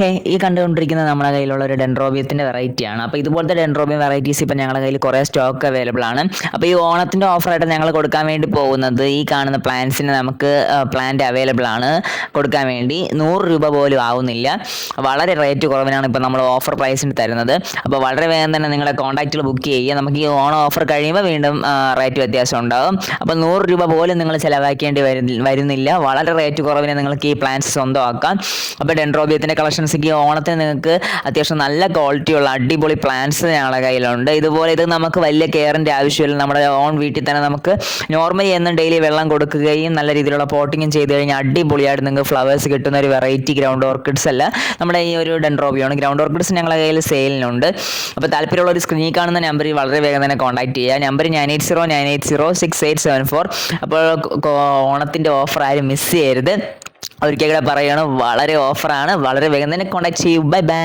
ഈ കണ്ടുകൊണ്ടിരിക്കുന്നത് നമ്മുടെ കയ്യിലുള്ള ഒരു ഡെൻഡ്രോബിയത്തിൻ്റെ വെറൈറ്റിയാണ്. അപ്പോൾ ഇതുപോലത്തെ ഡെൻഡ്രോബിയം വെറൈറ്റീസ് ഇപ്പം ഞങ്ങളുടെ കയ്യിൽ കുറേ സ്റ്റോക്ക് അവൈലബിൾ ആണ്. അപ്പോൾ ഈ ഓണത്തിൻ്റെ ഓഫറായിട്ട് ഞങ്ങൾ കൊടുക്കാൻ വേണ്ടി പോകുന്നത് ഈ കാണുന്ന പ്ലാന്റ്സിന് നമുക്ക് പ്ലാന്റ് അവൈലബിൾ ആണ് കൊടുക്കാൻ വേണ്ടി. 100 രൂപ പോലും ആവുന്നില്ല. വളരെ റേറ്റ് കുറവിനാണ് ഇപ്പോൾ നമ്മൾ ഓഫർ പ്രൈസിന് തരുന്നത്. അപ്പോൾ വളരെ വേഗം തന്നെ നിങ്ങളുടെ കോൺടാക്റ്റുകൾ ബുക്ക് ചെയ്യുക. നമുക്ക് ഈ ഓണം ഓഫർ കഴിയുമ്പോൾ വീണ്ടും റേറ്റ് വ്യത്യാസം ഉണ്ടാകും. അപ്പോൾ 100 രൂപ പോലും നിങ്ങൾ ചിലവാക്കേണ്ടി വരുന്നില്ല. വളരെ റേറ്റ് കുറവിന് നിങ്ങൾക്ക് ഈ പ്ലാന്റ്സ് സ്വന്തമാക്കാം. അപ്പോൾ ഡെൻഡ്രോബിയത്തിൻ്റെ കളക്ഷൻ ഈ ഓണത്തിന് നിങ്ങൾക്ക് അത്യാവശ്യം നല്ല ക്വാളിറ്റിയുള്ള അടിപൊളി പ്ലാന്റ്സ് ഞങ്ങളുടെ കയ്യിലുണ്ട്. ഇതുപോലെ ഇത് നമുക്ക് വലിയ കെയറിൻ്റെ ആവശ്യമില്ല. നമ്മുടെ ഓൺ വീട്ടിൽ തന്നെ നമുക്ക് നോർമലി എന്നും ഡെയിലി വെള്ളം കൊടുക്കുകയും നല്ല രീതിയിലുള്ള പോട്ടിങ്ങും ചെയ്ത് കഴിഞ്ഞാൽ അടിപൊളിയായിട്ട് നിങ്ങൾക്ക് ഫ്ലവേഴ്സ് കിട്ടുന്ന ഒരു വെറൈറ്റി ഗ്രൗണ്ട് ഓർക്കിഡ്സ് അല്ല നമ്മുടെ ഈ ഒരു ഡെൻഡ്രോബിയാണ്. ഗ്രൗണ്ട് ഓർക്കിഡ്സ് ഞങ്ങളുടെ കയ്യിൽ സെയിലിനുണ്ട്. അപ്പോൾ താല്പര്യമുള്ള ഒരു സ്ക്രീനിൽ കാണുന്ന നമ്പറിൽ വളരെ വേഗം തന്നെ കോൺടാക്ട് ചെയ്യുക. നമ്പർ 9809806874. അപ്പോൾ ഓണത്തിൻ്റെ ഓഫർ ആരും മിസ് ചെയ്യരുത്. ഒരിക്കൽ കൂടെ പറയുകയാണ്, വളരെ ഓഫറാണ്. വളരെ വേഗം തന്നെ കോൺടാക്ട് ചെയ്യൂ. Bye bye.